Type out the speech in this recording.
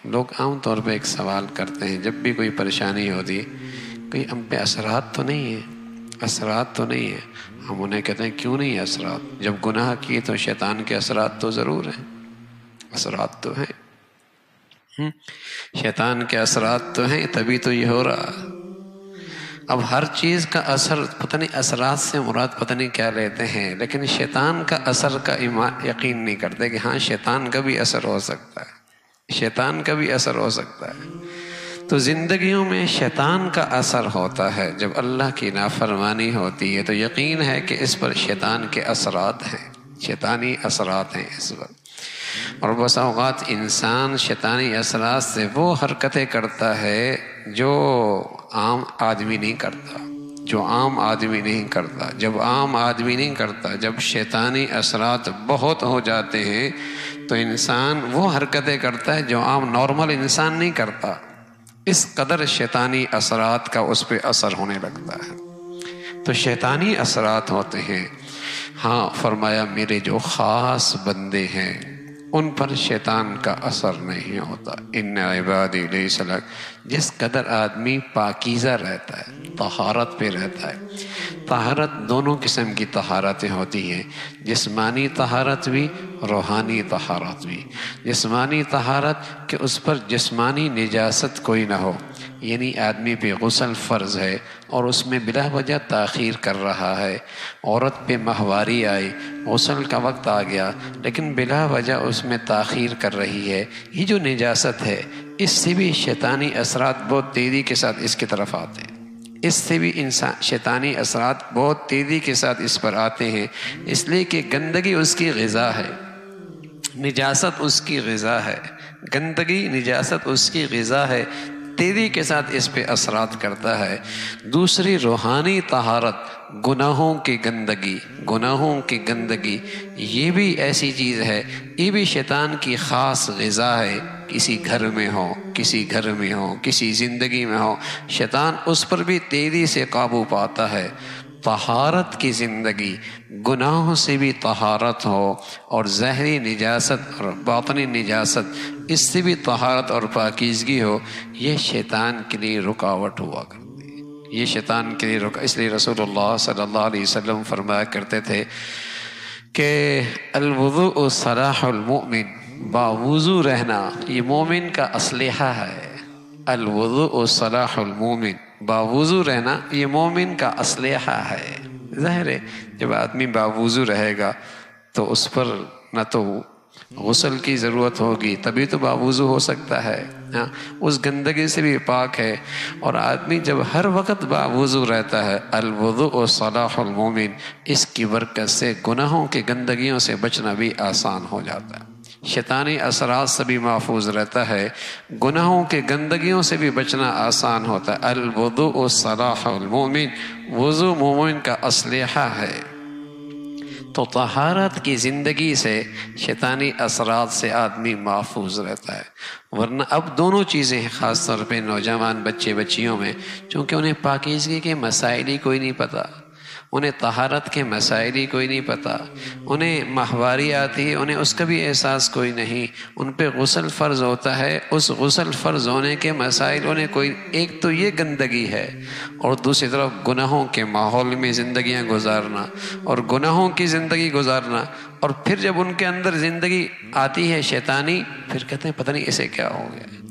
لوگ عام طور پہ ایک سوال کرتے ہیں جب بھی کوئی پریشانی ہوتی ہے، کہیں ہم پہ اثرات تو نہیں ہیں، اثرات تو نہیں ہیں؟ ہم انہیں کہتے ہیں کیوں نہیں اثرات؟ جب گناہ کیے تو شیطان کے اثرات تو ضرور ہیں، اثرات تو ہیں، شیطان کے اثرات تو ہیں، تبھی تو یہ ہو رہا۔ اب ہر چیز کا اثر پتہ نہیں، اثرات سے مراد پتہ نہیں کیا لیتے ہیں، لیکن شیطان کا اثر کا یقین نہیں کرتے کہ ہاں شیطان کا بھی اثر ہو سکتا ہے، شیطان کا بھی اثر ہو سکتا ہے۔ تو زندگیوں میں شیطان کا اثر ہوتا ہے، جب اللہ کی نافرمانی ہوتی ہے تو یقین ہے کہ اس پر شیطان کے اثرات ہیں، شیطانی اثرات ہیں اس پر۔ اور بس اوقات انسان شیطانی اثرات سے وہ حرکتیں کرتا ہے جو عام آدمی نہیں کرتا، جو عام آدمی نہیں کرتا۔ جب عام آدمی نہیں کرتا، جب شیطانی اثرات بہت ہو جاتے ہیں تو انسان وہ حرکتیں کرتا ہے جو عام نارمل انسان نہیں کرتا۔ اس قدر شیطانی اثرات کا اس پہ اثر ہونے لگتا ہے۔ تو شیطانی اثرات ہوتے ہیں۔ ہاں فرمایا میرے جو خاص بندے ہیں ان پر شیطان کا اثر نہیں ہوتا۔ ان عبادی لیس لک، جس قدر آدمی پاکیزہ رہتا ہے، طہارت پہ رہتا ہے۔ طہارت دونوں قسم کی طہارتیں ہوتی ہیں، جسمانی طہارت بھی، روحانی طہارت بھی۔ جسمانی طہارت کہ اس پر جسمانی نجاست کوئی نہ ہو، یعنی آدمی پہ غسل فرض ہے اور اس میں بلا وجہ تاخیر کر رہا ہے، عورت پہ ماہواری آئی، غسل کا وقت آ گیا لیکن بلا وجہ اس میں تاخیر کر رہی ہے، یہ جو نجاست ہے اس سے بھی شیطانی اثرات بہت تیزی کے ساتھ اس کی طرف آتے ہیں، اس سے بھی شیطانی اثرات بہت تیزی کے ساتھ اس پر آتے ہیں، اس لیے کہ گندگی اس کی غذا ہے، نجاست اس کی غذا ہے، گندگی نجاست اس کی غذا ہے، تیزی کے ساتھ اس پہ اثرات کرتا ہے۔ دوسری روحانی طہارت، گناہوں کی گندگی، گناہوں کی گندگی یہ بھی ایسی چیز ہے، یہ بھی شیطان کی خاص غذا ہے۔ کسی گھر میں ہو، کسی گھر میں ہو، کسی زندگی میں ہو، شیطان اس پر بھی تیزی سے قابو پاتا ہے۔ طہارت کی زندگی، گناہوں سے بھی طہارت ہو اور ظاہری نجاست اور باطنی نجاست اس سے بھی طہارت اور پاکیزگی ہو، یہ شیطان کے لیے رکاوٹ ہوا کرتی ہے، یہ شیطان کے لیے اس لیے رسول اللہ صلی اللہ علیہ وسلم فرمایا کرتے تھے کہ الوضوء صلاح المؤمن، باوضو رہنا یہ مومن کا اسلحہ ہے۔ الوضوء صلاح المؤمن، باوضو رہنا یہ مومن کا اسلحہ ہے۔ ظاہر ہے جب آدمی باوضو رہے گا تو اس پر نہ تو غسل کی ضرورت ہوگی، تبھی تو باوضو ہو سکتا ہے، اس گندگی سے بھی پاک ہے۔ اور آدمی جب ہر وقت باوضو رہتا ہے، الوضوء صلاح المؤمن، اس کی برکت سے گناہوں کی گندگیوں سے بچنا بھی آسان ہو جاتا ہے، شیطانی اثرات سے بھی محفوظ رہتا ہے، گناہوں کے گندگیوں سے بھی بچنا آسان ہوتا ہے۔ الوضوء صلاح المؤمن، وضو مومن کا اسلحہ ہے۔ تو طہارت کی زندگی سے شیطانی اثرات سے آدمی محفوظ رہتا ہے۔ ورنہ اب دونوں چیزیں ہیں، خاص طور پہ نوجوان بچے بچیوں میں، چونکہ انہیں پاکیزگی کے مسائل ہی کوئی نہیں پتہ، انہیں طہارت کے مسائل ہی کوئی نہیں پتہ، انہیں ماہواری آتی ہے انہیں اس کا بھی احساس کوئی نہیں، ان پہ غسل فرض ہوتا ہے، اس غسل فرض ہونے کے مسائل انہیں کوئی، ایک تو یہ گندگی ہے اور دوسری طرف گناہوں کے ماحول میں زندگیاں گزارنا اور گناہوں کی زندگی گزارنا، اور پھر جب ان کے اندر زندگی آتی ہے شیطانی، پھر کہتے ہیں پتہ نہیں اسے کیا ہو گیا۔